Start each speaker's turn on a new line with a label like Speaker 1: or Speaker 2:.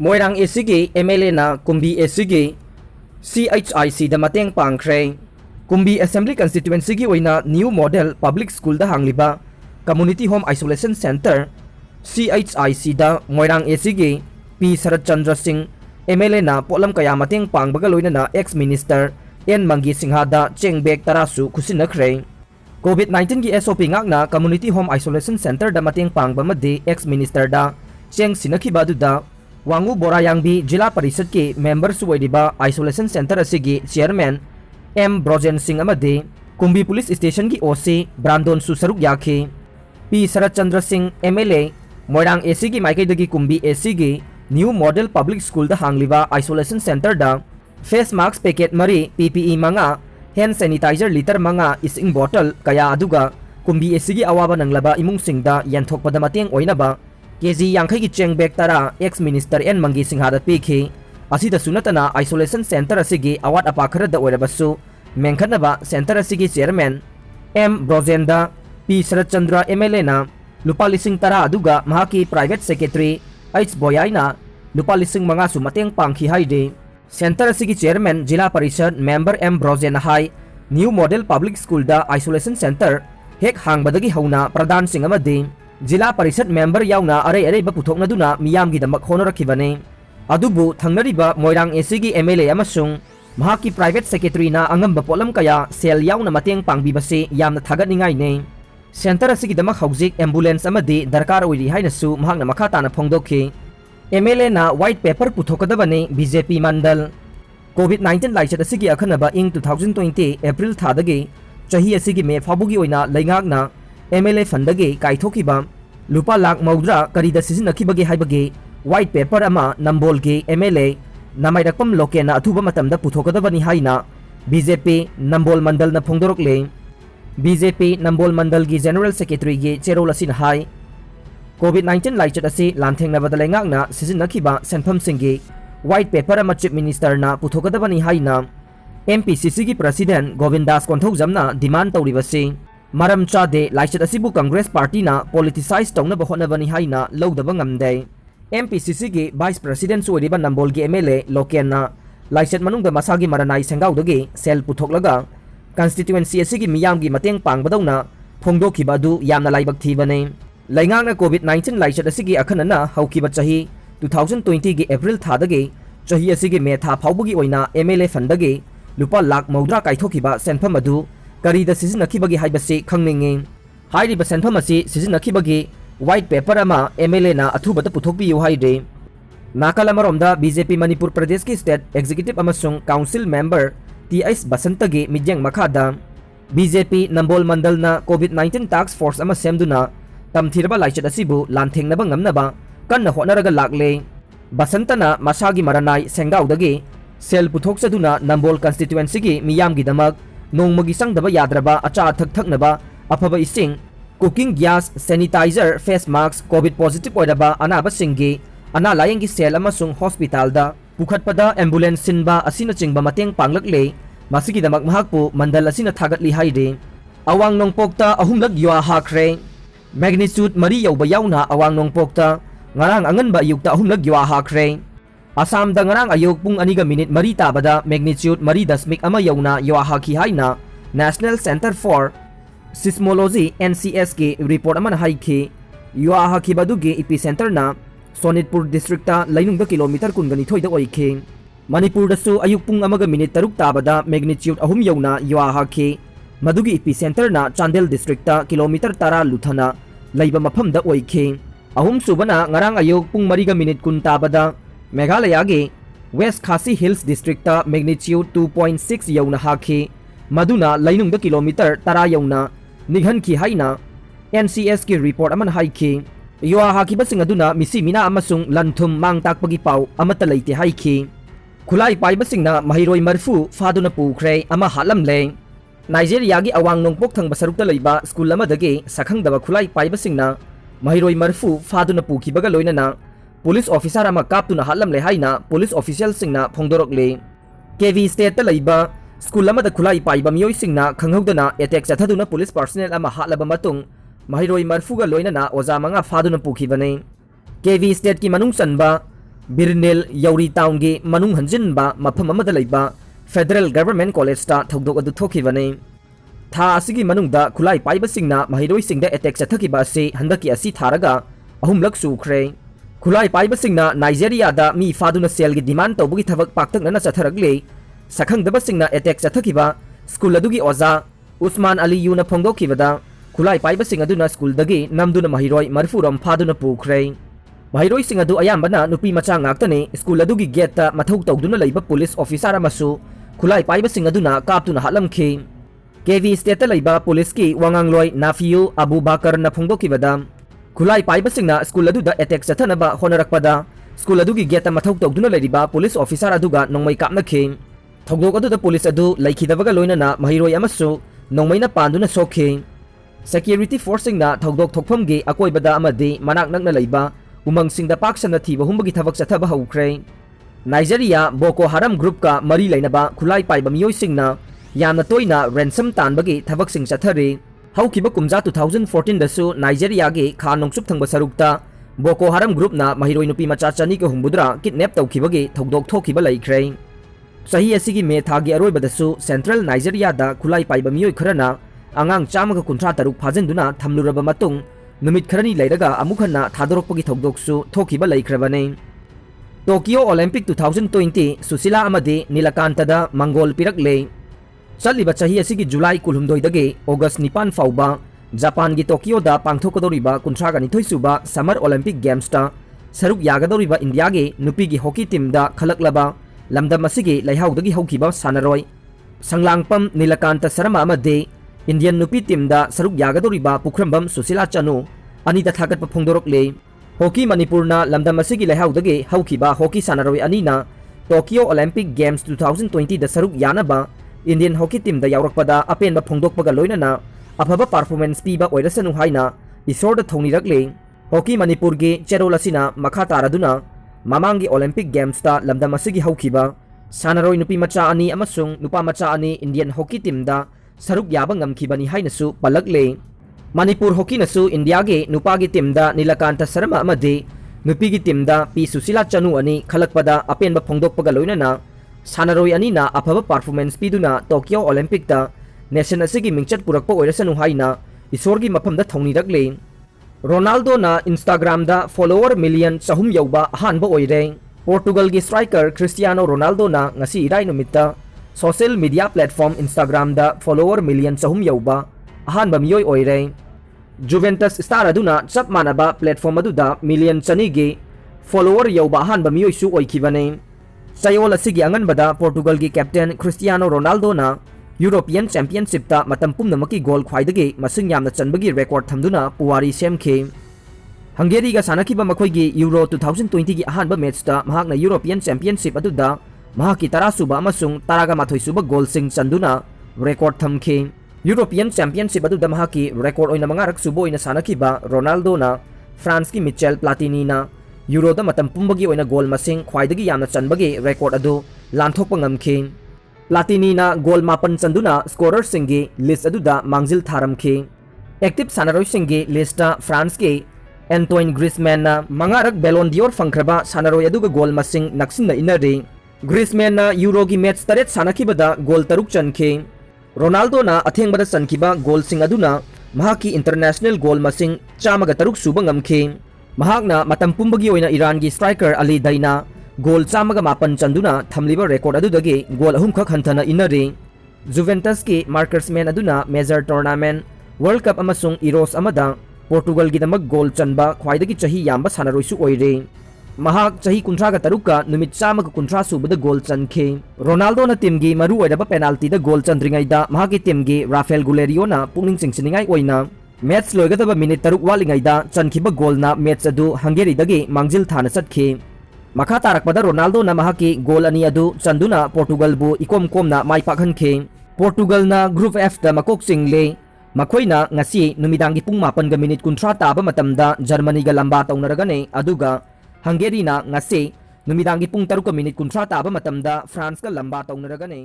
Speaker 1: Moirang एसीगी MLA ना कुंभी एसीगी CHIC दा मतेंग पांगख्रे कुंभी assembly constituency की ओइना न्यू मॉडल पब्लिक स्कूल दा हांगलिबा community home isolation centre CHIC दा मोइरांग एसीगी P शरद चंद्र सिंह एमएलए ना पोलम कया मतेंग पांगबगा लोइना ex minister N Mangi Sinha दा चेंगबेग तरासु खुसिनख्रे कोविड-19 की SOP ngakna community home isolation center da mateng pangba madi ex minister da cheng sinakhiba duda wangu borayangbi jila parishad ki member suwaidiba isolation center asigi chairman M Brojen Singh amadi kumbi police station ki OC Brandon Susaruk yakhi P Sharat Chandra Singh MLA Moirang AC ki maikai dagi kumbi AC gi new model public school da hangliba isolation center da face mask packet mari PPE manga hand sanitizer liter manga ising bottle kaya aduga kumbi esigi awaba nanglaba imung singda yanthokpada mateng oinaba kg yankhai ki chengbek tara ex minister en mangi singha da pikhi asida sunatana isolation center asigi awat apakhara da oirabasu mengkhanaba center asigi chairman M Brojenda P Sharat Chandra MLA na lupa lising tara aduga mahaki private secretary H Boyaina lupa lising manga su mateng pangkhi haide centre असगी chairman Zila Parishad member M Brojen हाई new model public school दा isolation centre हेक हांगबदगी हौना प्रधान सिंह अमदी Zila Parishad member यावना अरे अरे पुथोकनदुना मियामगी दमक होनरखिबने अदुबु थंगनरिबा मोइरांग एसीगी MLA अमसुंग महाकी प्राइवेट सेक्रेटरी ना अंगम पोलम कया सेल यावना मतेंग पांगबिबसे यामना थागतनिंगाइने सेंटर असगी दमक हौजिक एम्बुलेंस अमदी दरकार ओइरि हाइनसु महाकना मखा ताना फोंदोखि MLA ना व्हाइट पेपर पुथोकदबने BJP मंडल कोविड-19 लाइचत असगी अखनबा इंग 2020 अप्रैल थादगी चही असगी मे फाबुगी ओइना लैंगाकना MLA फंडगी काइथोकिबा लुपा लाख मौद्रा करीदा सिजिनखिबगे हाइबगे व्हाइट पेपर अमा नंबोलगी MLA नमाइरकपम लोकेना अथुबा मतमदा पुथोकदबनी हाइना BJP नंबोल मंडल न फोंदोरकले BJP नंबोल मंडल की जनरल सेक्रेटरी गी चेरोल असिन हाई कोविड-19 लाइचत असी लांथेंगनबदा लेंगाकना सिजिनखिबा सेंफम सिंगी व्हाइट पेपर अमा चीफ मिनिस्टर ना पुथोकदबनी हाइना MPCC की प्रेसिडेंट गोविंदास कोंथौजमना डिमांड तौरिबसी मरम चादे लाइचत असिबु कांग्रेस पार्टी ना पॉलिटिसाइज तौनब होनबनी हाइना लौदब ngamde MPCC की वाइस प्रेसिडेंट सोरिबा नंबोल की MLA लोकेना लाइचत मनुंग मसागी मरनाई सेंगाउदगी सेल पुथोकलगा कंस्टिट्युएंसी असिगी मियामगी mateंग पांगबदौना फोंदोखिबादु यामना लाइबक थीबने लैंगांगना कोविड-19 लाइचत असिगी अखनना हौकिबा चही 2020 की अप्रैल थादगी चही असिगी मे था फाउबगी ओइना MLA फंडगी लुपा लाख मौद्रा काइथोकिबा सेंफम अदु करीदा सिजिनखिबगी हाइबसे खंगनिंगे हाइरिबा सेंफम असि सिजिनखिबगी व्हाइट पेपर अमा MLA ना अथुबत पुथोकबियु हाइदे नाकाल अमरोमदा BJP मणिपुर प्रदेश की स्टेट एग्जीक्यूटिव अमसुंग काउंसिल मेंबर TS बसंतगी मिजेंग मखादा BJP नंबोल मंडल ना कोविड-19 टास्क फोर्स अमा सेमदुना तमथिरबा लाइचत असिबु लांथेंगनबा ngamnaba कन्न होनरगा लागले बसंतना मसागी मरनाई सेंगाउदगी सेल पुथोक्सदुना नंबोल कंस्टिट्युएंसी की मियामगी दमक नोंमगी संगदबा याद्रबा अचा थक थकनबा अफबा इसिंग cooking gas sanitiser face mask covid positive ओइरबा अनाबा सिंगी अना लायंगी सेल अमसुंग हॉस्पिटल दा पुखतपदा एम्बुलेंस सिनबा असिना चिंगबा mateंग पांगलकले मसिगी दमक महकपु मंडल असिना थागतली हाइदे अवांग नोंगपोक्ता अहुमलक युवा हाख्रे मैग्नीट्यूड मरी यौबा याउना अवांग नोंगपोक्ता ngarang anganba yukta ahumlak yuwa hakre asam da ngarang ayuk pung aniga minute mari tabada magnitude mari dasmik ama yauna yuwa haki haina National Center for Seismology NCS के report अमन हाइखे युवा हकी बदुगे epicentre ना Sonitpur district ता लाइनुंग kilometre कुनगनी थोइदा ओइखे Manipur दसु अयुक पुंग अमग minute तरुक ताबदा magnitude अहुम यौना युवा हकी मदुगी epicentre ना Chandel district ता kilometre 10 लुथना लैबा मफमदा ओइखे अहुम Subna ngarang ayuk pung mariga minute kun tabada Meghalaya के waste खासी हिल्स डिस्ट्रिक्ट ता मैग्नीट्यूड 2.6 यौना हाखे मदुना लाइनुंग किलोमीटर 10 यौना निघन की हाइना NCS की रिपोर्ट अमन हाइखे युवा हाकिबसिंग अदुना मिसी मिना अमसुंग लंथुम मांग ताकपगी पाउ अमत लैते हाइखे खुलाई पाइबसिंगना महिरोय मरफु फादुना पुख्रे अमा हालमले नाइजेरिया की अवांग नोंगपोक थंग बसरुकता लैबा स्कूल अमदगे सखंगदबा खुलाई पाइबसिंगना महिरोय मरफु फादुना पुखिबगा लोइनना पुलिस ऑफिसर अमा कापतुना हालमले हाइना पुलिस ऑफिशियल सिंगना फोंदोरकले केवी स्टेट ता लैबा स्कूल अमदा खुलाई पाइबा मियोय सिंगना खंगहौदना अटैक चथदुना पुलिस पर्सनल अमा हालबा मतुंग महिरोय मरफुगा लोइनना ओजा मंगा फादुना पुखिबने केवी स्टेट की मनुंग चनबा बिरनेल यौरी टाउन की मनुंग हंजिनबा मफम अमदा लैबा फेडरल गवर्नमेंट कॉलेज ता थौदोक अदु थोखिबने था असिगी मनुंगदा खुलाई पाइबसिंगना महिरोइसिंगदा अटैक चथकिबा असे हंदकी असी थारगा अहुमलक सुख्रे खुलाई पाइबसिंगना नाइजेरियादा मी फादुना सेलगी डिमांड तौबगी थबक पाक्तकना चथरगले सखंगदबसिंगना अटैक चथकिबा स्कूल अदुगी ओजा उस्मान अली यूना फोंदोखिबदा खुलाई पाइबसिंग अदुना स्कूलदगी नमदुना महिरोइ मरफुरम फादुना पुख्रे महिरोइसिंग अदु अयाम्बना नुपी मचा ngakतने स्कूल अदुगी गेटता मथौ तौदुना लैबा पुलिस ऑफिसर अमसु खुलाई पाइबसिंग अदुना कापतुना हालमखि केवी स्टेट लैबा पुलिस की वांगांगलोय नाफियु अबू बकर ना फोंदोखिबदा खुलाई पाइबसिंगना स्कूल अदुदा अटैक चथनबा होनरकपदा स्कूल अदुगी गेटता मथौ तौदुना लैरिबा पुलिस ऑफिसर अदुगा नोंमै कापनखि थौदोक अदुदा पुलिस अदु लैखिदबगा लोइनना महिरोइ अमसु नोंमैना पांदुना सोखि सेक्यूरिटी फोर्सिंगना थौदोक थोकफमगी अकोइबदा अमदि मनाक नकना लैबा उमंगसिंगदा पाक्सना थीबा हुंबगी थबक चथबा हौख्रे नाइजेरिया बोको हराम ग्रुप का मरी लैनबा खुलाई पाइबा मियोइसिंगना यामना तोइना रैंसम तानबगी थबकसिंग चथरे हौखिबा कुमजा 2014 दसु नाइजेरिया गे खा नोंसुप थंगबा सरुकता बोको हराम ग्रुप ना महिरोइ नुपी मचा चनी के हुंबुद्रा किडनैप तौखिबगी थौदोक थोखिबा लैख्रे सही असिगी मे थागी अरोइबदसु सेंट्रल नाइजेरिया दा खुलाई पाइबा मियोइ खरना आंगांग चामगा कुंथ्रा तरुक फाजनदुना थमलुरबा मतुंग नुमित खरनी लैरगा अमुखन्ना थादोरकपगी थौदोकसु थोखिबा लैख्रबने टोक्यो ओलंपिक 2020 सुशीला अमदि नीलकांतदा मंगोल पिरकले चलिबा चाही असिगी जुलाई 12 दगे अगस्त 9 फाउबा जापान की टोक्यो दा पांगथोकदोरिबा 32 सुबा समर ओलंपिक गेम्स ता सरुक यागदोरिबा इंडिया गे नुपी की हॉकी टीम दा खलकलबा लमदम असिगी लैहाउदगी हौखिबा सानरोय संगलांगपम नीलकांत शर्मा अमदि इंडियन नुपी टीम दा सरुक यागदोरिबा पुखरंबम सुशीला चनु अनिता थागत फोंदोरकले हॉकी मणिपुरना लमदम असिगी लैहाउदगी हौखिबा हॉकी सानरोय अनिना टोक्यो ओलंपिक गेम्स 2020 दा सरुक यानबा इंडियन हॉकी टीम दा यावरकपदा अपेनबा फोंदोकपगा लोइनना अफबा परफॉर्मेंस पीबा ओइरसनु हाइना इसोरदा थौनिरकले हॉकी मणिपुर गे चेरोल असिना मखा तारदुना ममांगी ओलंपिक गेम्स ता लमदम असिगी हौखिबा सानरोय नुपी मचा अनि अमसुंग नुपा मचा अनि इंडियन हॉकी टीम दा सरुक याबा ngamkhibani hainasu palakle manipur hockey nasu india ge nupa gi team da nilakanta sarma amade nupi gi team da p susila chanu ani khalakpada apenba phongdokpaga loinana sanaroi ani na aphaba performance piduna tokyo olympic da nation asigi mingchat purakpa oirasanu haina isor gi mafam da thongni rakle ronaldo na instagram da follower million chahum yauba hanba oire portugal gi striker cristiano ronaldo na ngasi irai numitta social media platform Instagram दा follower million चहुम यौबा अहानबा मियोय ओइरे Juventus star अदुना चप मानबा platform अदुदा million चनी गे follower यौबा अहानबा मियोय सु ओइखिबने चयोल असिगी अंगनबदा पोर्टुगल की captain Cristiano Ronaldo ना European championship ता मतम पुमनमकी गोल ख्वाइदगे मसिंग यामना चनबगी record थमदुना पुवारी सेमखे Hungary गा सानखिबा मखोइगी euro 2020 की अहानबा match ता महाकना यूरोपियन चैंपियनशिप अदुदा महाकी तरासुबा अमसुंग तरागा माथोइसुबा गोल सिंग चंदुना record थमखे European championship अदुदा महाकी record ओइना मंगारक सुबो ओइना सानखिबा Ronaldo ना फ्रांस की मिचेल प्लाटिनी ना यूरोदा मतम पुंबगी ओइना गोल मसिंग ख्वाइदगी यामना चनबगे रिकॉर्ड अदु लांथोकपा ngamखे प्लाटिनी ना गोल मापन चंदुना स्कोरर सिंगे लिस्ट अदुदा मांगजिल थारमखे एक्टिव सानरोय सिंगे लिस्टा फ्रांस के एंटोइन ग्रीजमैन ना मंगारक बेलोन डियोर फंखरबा सानरोय अदुगा गोल मसिंग नक्सिन इनरे ग्रीजमैन ना यूरो की मैच तरेट सानखिबदा गोल तरुक चनखे रोनाल्डो ना अथेंबदा चनखिबा गोल सिंग अदुना महाकी इंटरनेशनल गोल मसिंग चामगा तरुक सुबा ngamखे महाकना मतम पुंबगी ओइना ईरान की स्ट्राइकर अली दैना गोल चामगा मापन चंदुना थमलिबा रिकॉर्ड अदुदगे गोल अहुम खक हंथना इनरे जुवेंटस की मार्कर्समैन अदुना मेजर टूर्नामेंट वर्ल्ड कप अमसुंग इरोस अमदा पोर्टुगल की दमक गोल चनबा ख्वाइदगी चही यामबा सानरोइसु ओइरे महाक चही 53 का नुमित चामगा 53 सुबदा गोल चनखे रोनाल्डो ना टीम की मरु ओइरबा पेनाल्टी दा गोल चंद्रिंगाइदा महाकी टीम की राफेल गुलेरियो ना पुंगनिंग चिंगसिनिंगाइ ओइना मैच लोइगदबा मिनिट 3 वालिंगाइदा चनखिबा गोल ना मैच अदु हंगेरी दगे मांगजिल थाना चटखे मखा तारकपदा रोनाल्डो ना महाकी गोल अनि अदु चंदुना पोर्टुगल बु इकोम कोमना माइ पाखनखे पोर्टुगल ना ग्रुप एफ दा मकोक चिंगले मखोइना ngasi नुमिदांगी पुंग 9 गा मिनिट 30 ताबा मतमदा जर्मनी गा लंबा तौनरगने अदुगा हंगेरी ना ngasi नुमिदांगी पुंग 3 मिनिट 30 ताबा मतमदा फ्रांस का लंबा तौनरगने